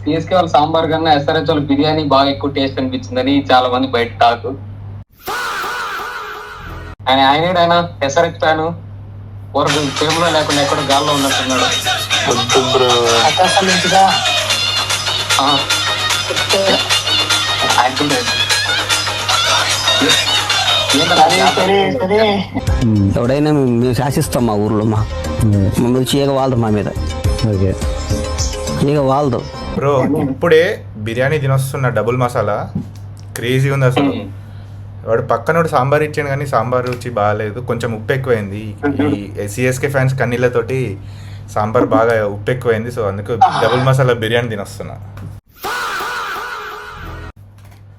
CSK వాళ్ళ సాంబార్ కన్నా SRH వాళ్ళ బిర్యానీ బాగా ఎక్కువ టేస్ట్ అనిపించిందని చాలా మంది బయట టాక్. ఆయన ఎస్ఆర్హెచ్ ఫ్యాను ఊరకు టేబుల్ లేకుండా ఎక్కడ గాల్లో ఉన్నట్టున్నాడు. ఎవడైనా మేము శాసిస్తాం మా ఊర్లో మమ్మల్ని చీగ వాళ్ళదు మా మీద. ఓకే చీగ వాళ్ళదు బ్రో. ఇప్పుడే బిర్యానీ తినొస్తున్న డబుల్ మసాలా క్రేజీ ఉంది అసలు. వాడు పక్కనోడు సాంబార్ ఇచ్చాడు కానీ సాంబార్ రుచి బాగాలేదు, కొంచెం ఉప్పు ఎక్కువైంది. ఈ సిఎస్కే ఫ్యాన్స్ కన్నీళ్ళతోటి సాంబార్ బాగా ఉప్పు ఎక్కువైంది. సో అందుకు డబుల్ మసాలా బిర్యానీ తినొస్తున్నా.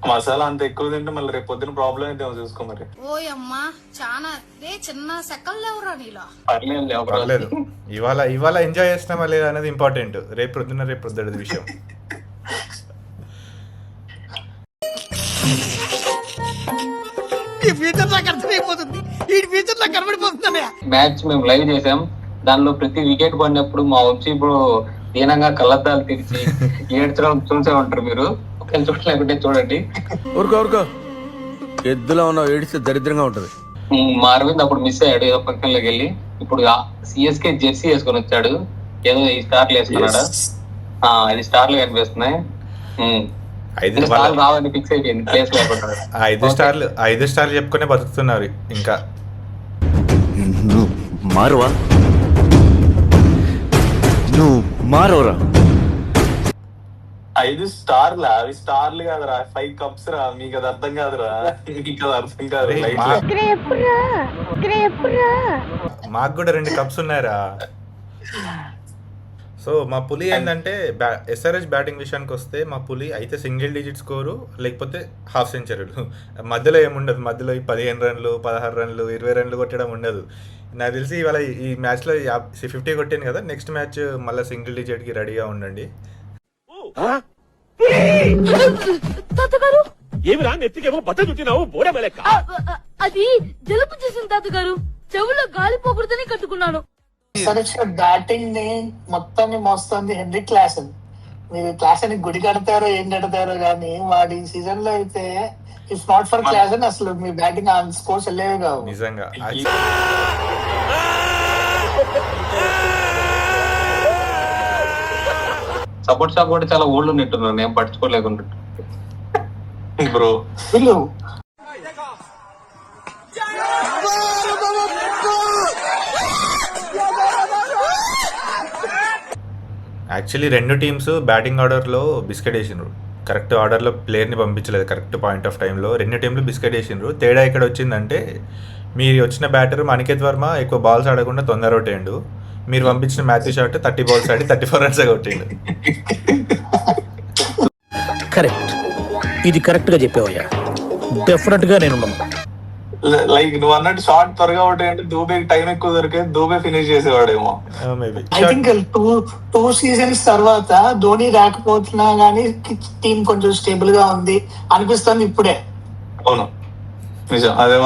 మసాలా అంత ఎక్కువ తింటే మళ్ళీ రేపు పొద్దున ప్రాబ్లం అయితే చూసుకో మరి. ఓయమ్మా చాలా చిన్న సెకల్ లేవురా నీలో. పర్లేదు ఇవాళ ఎంజాయ్ చేస్తున్నామా లేదా అనేది ఇంపార్టెంట్. రేపు పొద్దున్నది విషయం. మ్యాచ్ మేము లైవ్ చేసాం. దానిలో ప్రతి వికెట్ పడినప్పుడు మా వంశీ ఇప్పుడు దీనంగా కళ్ళద్దాలు తెరిచి ఏడ్చడం చూసే ఉంటారు మీరు. ఒకవేళ చూడలేకుంటే చూడండి. ఊరుకో ఎద్దులో ఉన్న ఏడిస్తే దరిద్రంగా ఉంటది. మా అరవింద్ అప్పుడు మిస్ అయ్యాడు ఏదో పక్కనలోకి వెళ్ళి. ఇప్పుడు సిఎస్కే జెర్సీ వేసుకొని వచ్చాడు. ఏదో 5 స్టార్లు వేసుకున్నాడా? 5 స్టార్లు కనిపిస్తున్నాయి. 5 రావని ఫిక్స్ అయిపోయింది ప్లేస్ లేకుండా. 5 స్టార్లు చెప్పుకునే బతుకుతున్నారు ఇంకా. మారవరా 5 స్టార్లు అవి స్టార్లు కాదురా, 5 కప్స్ రా. మీకు అది అర్థం కాదురా, మీకు అది అర్థం కాదు. మాకు కూడా 2 కప్స్ ఉన్నాయరా. సో మా పులి ఏంటంటే ఎస్ఆర్హెచ్ బ్యాటింగ్ విషయానికి వస్తే మా పులి అయితే సింగిల్ డిజిట్ స్కోరు లేకపోతే హాఫ్ సెంచరీలు. మధ్యలో ఏముండదు. మధ్యలో 15 రన్లు 16 రన్లు 20 రన్లు కొట్టడం ఉండదు. నాకు తెలిసి ఇవాళ ఈ మ్యాచ్లో 50 కొట్టాను కదా. నెక్స్ట్ మ్యాచ్ మళ్ళీ సింగిల్ డిజిట్కి రెడీగా ఉండండి. అది జలుబు చేసిన తాతగారు, చెవులో గాలి పోకూడదని కట్టుకున్నాను. బ్యాటింగ్ ని మొత్తాన్ని మోస్తుంది హెన్రీ క్లాసన్. మీరు క్లాసన్ గుడి కడతారో ఏం కడతారో కానీ వాడి సీజన్ లో అయితే ఇఫ్ నాట్ ఫర్ క్లాసన్ అసలు మీ బ్యాటింగ్ స్కోర్స్ వెళ్ళేవి కావు నిజంగా. సపోర్ట్ షాప్ కూడా చాలా ఓల్డ్ ఉన్నట్టున్నాను, నేను పట్టించుకోలేకుండా బ్రో. వీళ్ళు యాక్చువల్లీ 2 టీమ్స్ బ్యాటింగ్ ఆర్డర్లో బిస్కెట్ వేసినారు. కరెక్ట్ ఆర్డర్లో ప్లేయర్ని పంపించలేదు కరెక్ట్ పాయింట్ ఆఫ్ టైంలో. 2 టీంలు బిస్కెట్ వేసినారు. తేడా ఇక్కడ వచ్చిందంటే మీరు వచ్చిన బ్యాటర్ అనికేత్ వర్మ ఎక్కువ బాల్స్ ఆడకుండా తొందర కొట్టేయండు. మీరు పంపించిన మ్యాథ్యూ షాట్ 30 బాల్స్ ఆడి 34 రన్స్ కొట్టిండు. కరెక్ట్, ఇది కరెక్ట్ గా చెప్పావయ్యా. డెఫినెట్ గా నేను లైక్ నువ్వు అన్నట్టు షార్ట్ త్వరగా అవుతాయి అంటే దూబే టైం ఎక్కువ దొరికే దూబే ఫినిష్ చేసేవాడేమో. ఐ థింక్ టూ సీజన్స్ తర్వాత ధోని రాకపోతున్నా గానీ టీం కొంచెం స్టేబుల్ గా ఉంది అనిపిస్తుంది ఇప్పుడే. అవును నిజం. అదే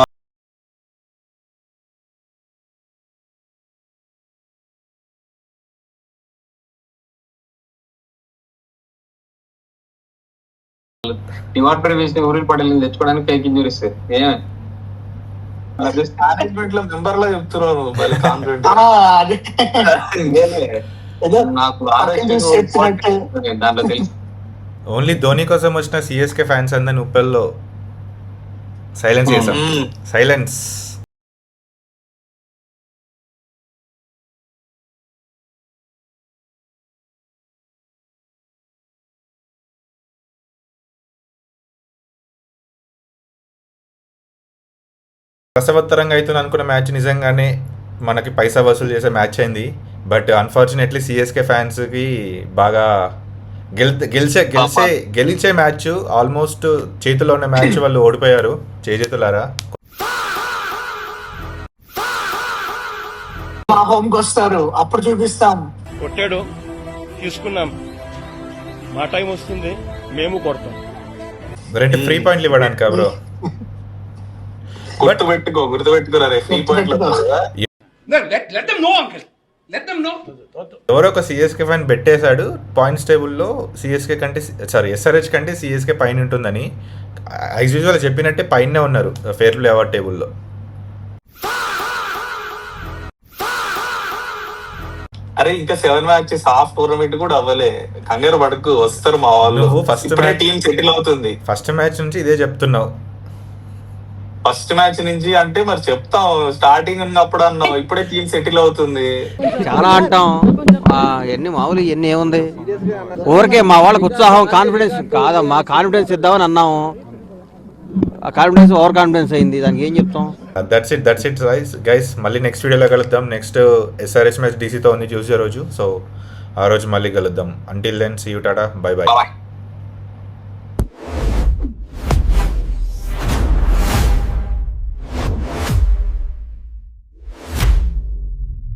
డిమాండ్ ప్రైవేస్ ఊరిల్ పడేది తెచ్చుకోవడానికి ఫేక్ ఇంజురీస్ మేనేజ్మెంట్ లో మెంబర్ లా చెప్తున్నారు. దాంట్లో తెలుసు. ఓన్లీ ధోని కోసం వచ్చిన సిఎస్కే ఫ్యాన్స్ అందరిని ఉప్పల్లో సైలెన్స్ చేశాం. సైలెన్స్. రసవత్తరంగా అవుతుంది అనుకున్న మ్యాచ్ నిజంగానే మనకి పైసా వసూలు చేసే మ్యాచ్ అయింది. బట్ అన్ఫార్చునేట్లీ సిఎస్కే ఫ్యాన్స్కి బాగా గెలిచే మ్యాచ్ ఆల్మోస్ట్ చేతిలో ఉన్న మ్యాచ్ వాళ్ళు ఓడిపోయారు చేతులారా. మా హోమ్ కి వస్తారు అప్పుడు చూపిస్తాం. కొట్టాడు తీసుకున్నాం, మా టైం వస్తుంది మేము కొడతాం. 2 ఫ్రీ పాయింట్లు ఇవ్వడానికా బ్రో? గుర్తుపెట్టుకోరా ఫ్రీ పాయింట్లు. ఎవరో ఒక సిఎస్కే ఫ్యాన్ పెట్టేశాడు పాయింట్స్ టేబుల్లో సిఎస్కే కంటే ఎస్ఆర్హెచ్ కంటే సిఎస్కే పైన ఉంటుందని. యాజ్ యూజువల్ చెప్పినట్టే పైనే ఉన్నారు ఫేర్ ప్లే అవార్డ్ టేబుల్లో. అరే ఇంకా 7 మ్యాచెస్ హాఫ్ టోర్నమెంట్ కూడా అవ్వలే, కంగారు పడకు, వస్తారు మా వాళ్ళు. నువ్వు ఫస్ట్ మ్యాచ్ టీం సెటిల్ అవుతుంది. ఫస్ట్ మ్యాచ్ నుంచి ఇదే చెప్తున్నావు. ఫస్ట్ మ్యాచ్ నుంచి అంటే మరి చెప్తాం, స్టార్టింగ్ ఉన్నప్పుడు అన్నావు, ఇప్పుడే టీం సెటిల్ అవుతుంది. చాలా అంటాం ఎన్ని మామూలు ఎన్ని ఏముంది, ఊరికే మా వాళ్ళకి ఉత్సాహం కాన్ఫిడెన్స్ కాదమ్మా, కాన్ఫిడెన్స్ ఇద్దామని అన్నాము, ఆ కాన్ఫిడెన్స్ ఓవర్ కాన్ఫిడెన్స్ అయింది, దానికి ఏం చెప్తాం. That's it guys. మళ్ళీ నెక్స్ట్ వీడియోలో కలుద్దాం. నెక్స్ట్ ఎస్ఆర్హెచ్ మ్యాచ్ డీసీతో ఉంది ట్యూస్డే రోజు. సో ఆ రోజు మళ్ళీ కలుద్దాం. Until then see you, tata, bye by.